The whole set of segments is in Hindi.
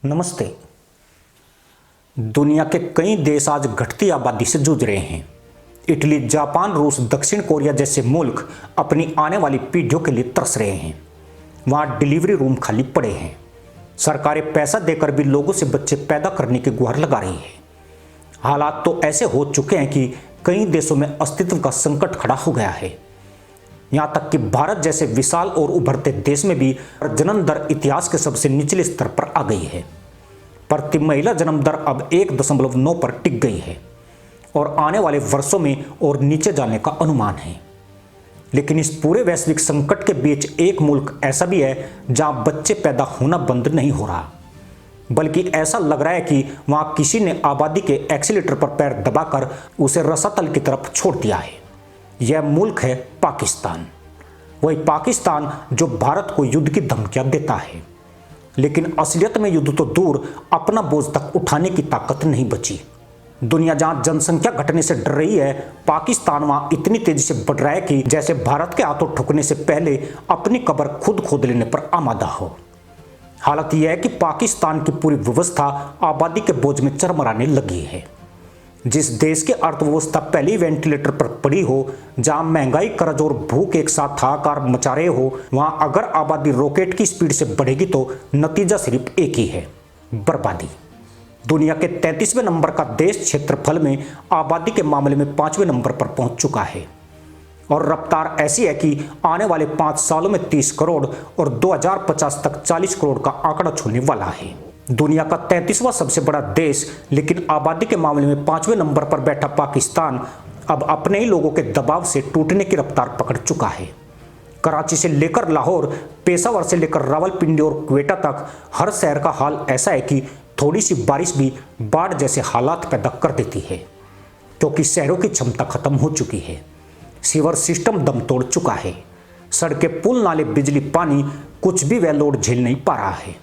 नमस्ते। दुनिया के कई देश आज घटती आबादी से जूझ रहे हैं। इटली, जापान, रूस, दक्षिण कोरिया जैसे मुल्क अपनी आने वाली पीढ़ियों के लिए तरस रहे हैं। वहाँ डिलीवरी रूम खाली पड़े हैं। सरकारें पैसा देकर भी लोगों से बच्चे पैदा करने की गुहार लगा रही है। हालात तो ऐसे हो चुके हैं कि कई देशों में अस्तित्व का संकट खड़ा हो गया है। यहाँ तक कि भारत जैसे विशाल और उभरते देश में भी जन्म दर इतिहास के सबसे निचले स्तर पर आ गई है। प्रति महिला जन्म दर अब 1.9 पर टिक गई है और आने वाले वर्षों में और नीचे जाने का अनुमान है। लेकिन इस पूरे वैश्विक संकट के बीच एक मुल्क ऐसा भी है जहां बच्चे पैदा होना बंद नहीं हो रहा, बल्कि ऐसा लग रहा है कि वहां किसी ने आबादी के एक्सीलेटर पर पैर दबाकर उसे रसातल की तरफ छोड़ दिया है। यह मुल्क है पाकिस्तान। वही पाकिस्तान जो भारत को युद्ध की धमकियां देता है, लेकिन असलियत में युद्ध तो दूर, अपना बोझ तक उठाने की ताकत नहीं बची। दुनिया जहां जनसंख्या घटने से डर रही है, पाकिस्तान वहां इतनी तेजी से बढ़ रहा है कि जैसे भारत के हाथों ठुकने से पहले अपनी कब्र खुद खोद लेने पर आमादा हो। हालत यह है कि पाकिस्तान की पूरी व्यवस्था आबादी के बोझ में चरमराने लगी है। जिस देश की अर्थव्यवस्था पहले ही वेंटिलेटर पर पड़ी हो, जहां महंगाई, कर्ज और भूख एक साथ हाहाकार मचा रहे हो, वहां अगर आबादी रॉकेट की स्पीड से बढ़ेगी तो नतीजा सिर्फ एक ही है, बर्बादी। दुनिया के 33वें नंबर का देश क्षेत्रफल में आबादी के मामले में 5वें नंबर पर पहुंच चुका है और रफ्तार ऐसी है कि आने वाले 5 सालों में 30 करोड़ और 2050 तक 40 करोड़ का आंकड़ा छूने वाला है। दुनिया का 33वां सबसे बड़ा देश, लेकिन आबादी के मामले में 5वें नंबर पर बैठा पाकिस्तान अब अपने ही लोगों के दबाव से टूटने की रफ्तार पकड़ चुका है। कराची से लेकर लाहौर, पेशावर से लेकर रावलपिंडी और क्वेटा तक हर शहर का हाल ऐसा है कि थोड़ी सी बारिश भी बाढ़ जैसे हालात पैदा कर देती है, क्योंकि शहरों की क्षमता खत्म हो चुकी है। सीवर सिस्टम दम तोड़ चुका है। सड़कें, पुल, नाले, बिजली, पानी, कुछ भी वह लोड झेल नहीं पा रहा है।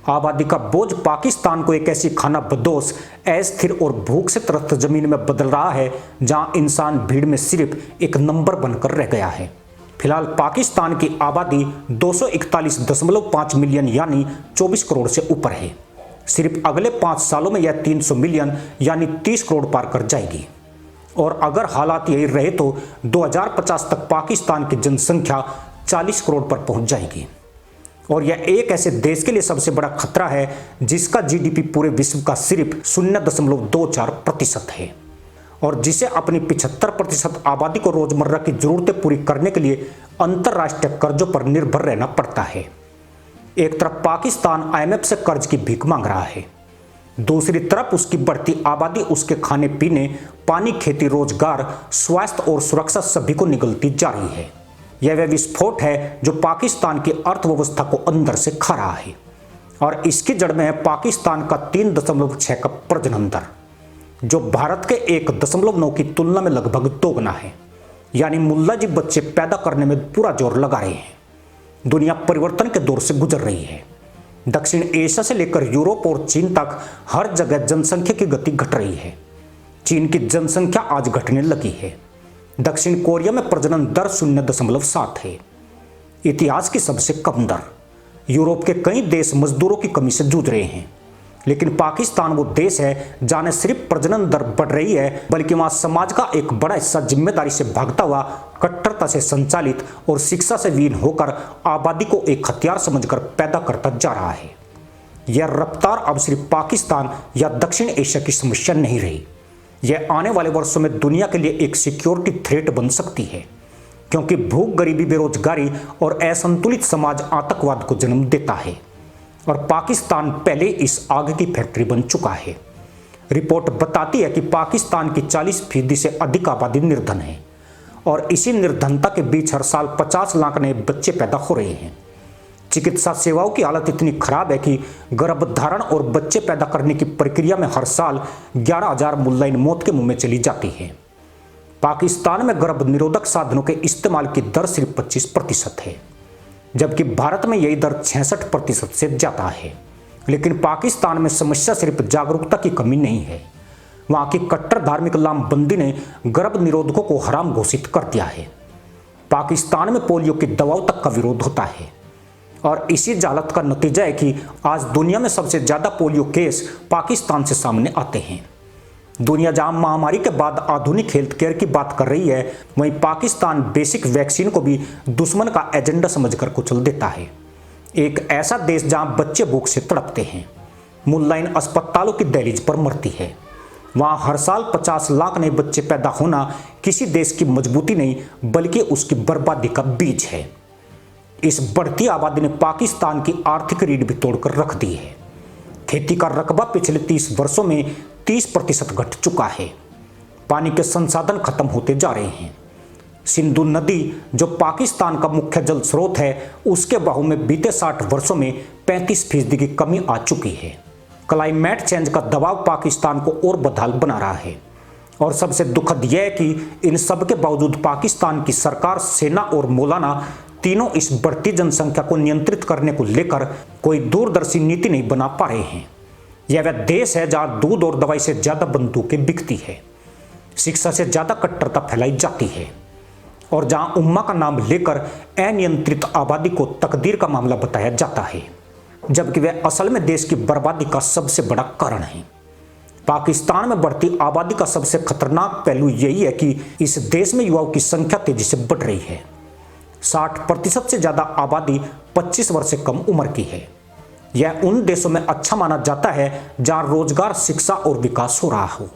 आबादी का बोझ पाकिस्तान को एक ऐसी खाना बदोश, अस्थिर और भूख से त्रस्त जमीन में बदल रहा है जहां इंसान भीड़ में सिर्फ एक नंबर बनकर रह गया है। फिलहाल पाकिस्तान की आबादी 241.5 मिलियन यानी 24 करोड़ से ऊपर है। सिर्फ अगले 5 सालों में यह 300 मिलियन यानी 30 करोड़ पार कर जाएगी और अगर हालात यही रहे तो 2050 तक पाकिस्तान की जनसंख्या 40 करोड़ पर पहुंच जाएगी। और यह एक ऐसे देश के लिए सबसे बड़ा खतरा है जिसका जीडीपी पूरे विश्व का सिर्फ 0.24% है और जिसे अपनी 75% आबादी को रोजमर्रा की जरूरतें पूरी करने के लिए अंतरराष्ट्रीय कर्जों पर निर्भर रहना पड़ता है। एक तरफ पाकिस्तान IMF से कर्ज की भीख मांग रहा है, दूसरी तरफ उसकी बढ़ती आबादी उसके खाने पीने, पानी, खेती, रोजगार, स्वास्थ्य और सुरक्षा सभी को निगलती जा रही है। यह वह विस्फोट है जो पाकिस्तान की अर्थव्यवस्था को अंदर से खा रहा है और इसकी जड़ में है पाकिस्तान का 3.6 का प्रजनन दर, जो भारत के 1.9 की तुलना में लगभग दोगुना है। यानी मुल्ला जी बच्चे पैदा करने में पूरा जोर लगा रहे हैं। दुनिया परिवर्तन के दौर से गुजर रही है। दक्षिण एशिया से लेकर यूरोप और चीन तक हर जगह जनसंख्या की गति घट रही है। चीन की जनसंख्या आज घटने लगी है। दक्षिण कोरिया में प्रजनन दर 0.7 है, इतिहास की सबसे कम दर। यूरोप के कई देश मजदूरों की कमी से जूझ रहे हैं, लेकिन पाकिस्तान वो देश है जहां न सिर्फ प्रजनन दर बढ़ रही है, बल्कि वहां समाज का एक बड़ा हिस्सा जिम्मेदारी से भागता हुआ, कट्टरता से संचालित और शिक्षा से वीन होकर आबादी को एक हथियार समझकर पैदा करता जा रहा है। यह रफ्तार अब सिर्फ पाकिस्तान या दक्षिण एशिया की समस्या नहीं रही, यह आने वाले वर्षों में दुनिया के लिए एक सिक्योरिटी थ्रेट बन सकती है, क्योंकि भूख, गरीबी, बेरोजगारी और असंतुलित समाज आतंकवाद को जन्म देता है और पाकिस्तान पहले इस आग की फैक्ट्री बन चुका है। रिपोर्ट बताती है कि पाकिस्तान की 40% से अधिक आबादी निर्धन है और इसी निर्धनता के बीच हर साल 50 लाख नए बच्चे पैदा हो रहे हैं। चिकित्सा सेवाओं की हालत इतनी खराब है कि गर्भधारण और बच्चे पैदा करने की प्रक्रिया में हर साल 11,000 मुल्लाइन मौत के मुंह में चली जाती है। पाकिस्तान में गर्भ निरोधक साधनों के इस्तेमाल की दर सिर्फ 25% है, जबकि भारत में यही दर 66% से ज्यादा है। लेकिन पाकिस्तान में समस्या सिर्फ जागरूकता की कमी नहीं है, वहां की कट्टर धार्मिक लामबंदी ने गर्भ निरोधकों को हराम घोषित कर दिया है। पाकिस्तान में पोलियो की दवाओं तक का विरोध होता है और इसी जालत का नतीजा है कि आज दुनिया में सबसे ज़्यादा पोलियो केस पाकिस्तान से सामने आते हैं। दुनिया जहां महामारी के बाद आधुनिक हेल्थ केयर की बात कर रही है, वहीं पाकिस्तान बेसिक वैक्सीन को भी दुश्मन का एजेंडा समझकर कुचल देता है। एक ऐसा देश जहां बच्चे भूख से तड़पते हैं, मुल्लाइन अस्पतालों की दहलीज पर मरती है, वहां हर साल 50 लाख नए बच्चे पैदा होना किसी देश की मजबूती नहीं बल्कि उसकी बर्बादी का बीज है। इस बढ़ती आबादी ने पाकिस्तान की आर्थिक रीढ़ भी तोड़कर रख दी है। खेती का रकबा पिछले 30 वर्षों में 30% घट चुका है। पानी के संसाधन खत्म होते जा रहे हैं। सिंधु नदी जो पाकिस्तान का मुख्य जल स्रोत है, उसके बहाव में बीते 60 वर्षों में 35% की कमी आ चुकी है। क्लाइमेट चेंज का दबाव पाकिस्तान को और बदहाल बना रहा है। और सबसे दुखद यह है कि इन सब के बावजूद पाकिस्तान की सरकार, सेना और मौलाना तीनों इस बढ़ती जनसंख्या को नियंत्रित करने को लेकर कोई दूरदर्शी नीति नहीं बना पा रहे हैं। यह वह देश है जहां दूध और दवाई से ज्यादा बंदूकें बिकती है, शिक्षा से ज्यादा कट्टरता फैलाई जाती है और जहां उम्मा का नाम लेकर अनियंत्रित आबादी को तकदीर का मामला बताया जाता है, जबकि वह असल में देश की बर्बादी का सबसे बड़ा कारण है। पाकिस्तान में बढ़ती आबादी का सबसे खतरनाक पहलू यही है कि इस देश में युवाओं की संख्या तेजी से बढ़ रही है। 60% से ज्यादा आबादी 25 वर्ष से कम उम्र की है। यह उन देशों में अच्छा माना जाता है जहां रोजगार, शिक्षा और विकास हो रहा हो,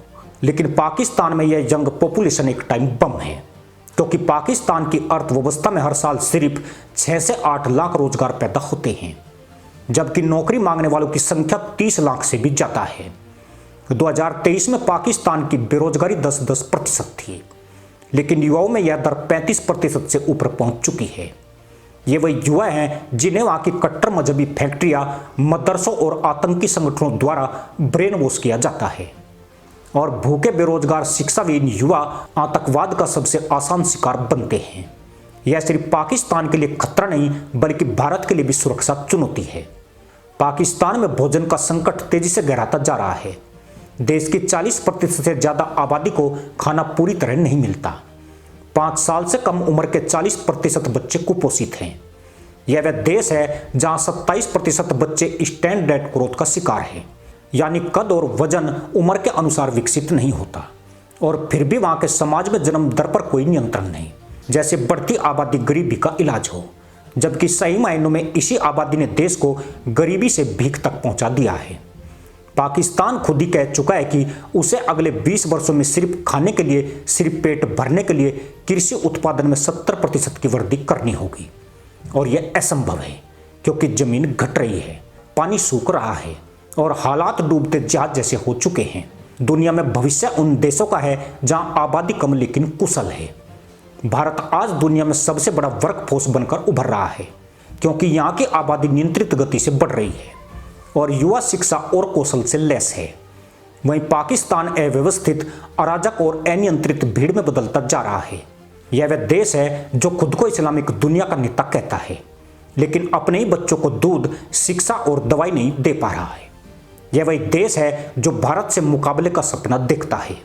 लेकिन पाकिस्तान में यह यंग पॉपुलेशन एक टाइम बम है, क्योंकि पाकिस्तान की अर्थव्यवस्था में हर साल सिर्फ 6 से 8 लाख रोजगार पैदा होते हैं, जबकि नौकरी मांगने वालों की संख्या 30 लाख से भी ज्यादा है। 2023 में पाकिस्तान की बेरोजगारी 10% थी, लेकिन युवाओं में यह दर 35% से ऊपर पहुंच चुकी है। ये वही युवा हैं जिन्हें वहां की कट्टर मजहबी फैक्ट्रियां, मदरसों और आतंकी संगठनों द्वारा ब्रेन वॉश किया जाता है और भूखे बेरोजगार शिक्षाविहीन युवा आतंकवाद का सबसे आसान शिकार बनते हैं। यह सिर्फ पाकिस्तान के लिए खतरा नहीं बल्कि भारत के लिए भी सुरक्षा चुनौती है। पाकिस्तान में भोजन का संकट तेजी से गहराता जा रहा है। देश की 40% से ज्यादा आबादी को खाना पूरी तरह नहीं मिलता। 5 साल से कम उम्र के 40% बच्चे कुपोषित हैं। यह वह देश है जहां 27% बच्चे स्टैंडर्ड ग्रोथ का शिकार हैं, यानी कद और वजन उम्र के अनुसार विकसित नहीं होता। और फिर भी वहां के समाज में जन्म दर पर कोई नियंत्रण नहीं, जैसे बढ़ती आबादी गरीबी का इलाज हो, जबकि सही मायनों में इसी आबादी ने देश को गरीबी से भीख तक पहुंचा दिया है। पाकिस्तान खुद ही कह चुका है कि उसे अगले 20 वर्षों में सिर्फ खाने के लिए, सिर्फ पेट भरने के लिए कृषि उत्पादन में 70% की वृद्धि करनी होगी। और यह असंभव है क्योंकि जमीन घट रही है, पानी सूख रहा है और हालात डूबते जहाज जैसे हो चुके हैं। दुनिया में भविष्य उन देशों का है जहां आबादी कम लेकिन कुशल है। भारत आज दुनिया में सबसे बड़ा वर्कफोर्स बनकर उभर रहा है, क्योंकि यहाँ की आबादी नियंत्रित गति से बढ़ रही है और युवा शिक्षा और कौशल से लैस है। वहीं पाकिस्तान अव्यवस्थित, अराजक और अनियंत्रित भीड़ में बदलता जा रहा है। यह वह देश है जो खुद को इस्लामिक दुनिया का नेता कहता है, लेकिन अपने ही बच्चों को दूध, शिक्षा और दवाई नहीं दे पा रहा है। यह वही देश है जो भारत से मुकाबले का सपना देखता है,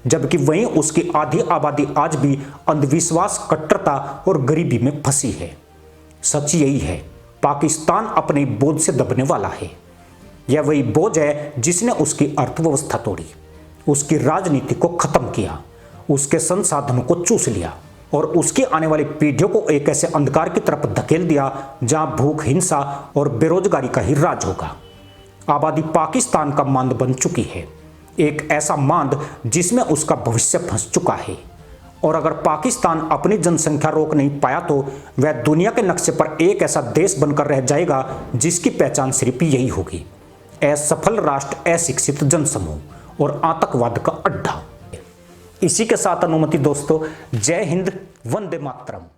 जबकि वहीं उसकी आधी आबादी आज भी अंधविश्वास, कट्टरता और गरीबी में फंसी है। सच यही है, पाकिस्तान अपने बोझ से दबने वाला है। यह वही बोझ है जिसने उसकी अर्थव्यवस्था तोड़ी, उसकी राजनीति को खत्म किया, उसके संसाधनों को चूस लिया और उसकी आने वाली पीढ़ियों को एक ऐसे अंधकार की तरफ धकेल दिया जहां भूख, हिंसा और बेरोजगारी का ही राज होगा। आबादी पाकिस्तान का मांद बन चुकी है, एक ऐसा मांद जिसमें उसका भविष्य फंस चुका है। और अगर पाकिस्तान अपनी जनसंख्या रोक नहीं पाया तो वह दुनिया के नक्शे पर एक ऐसा देश बनकर रह जाएगा जिसकी पहचान सिर्फ यही होगी: असफल राष्ट्र, अशिक्षित जनसमूह और आतंकवाद का अड्डा। इसी के साथ अनुमति दोस्तों, जय हिंद, वंदे मातरम।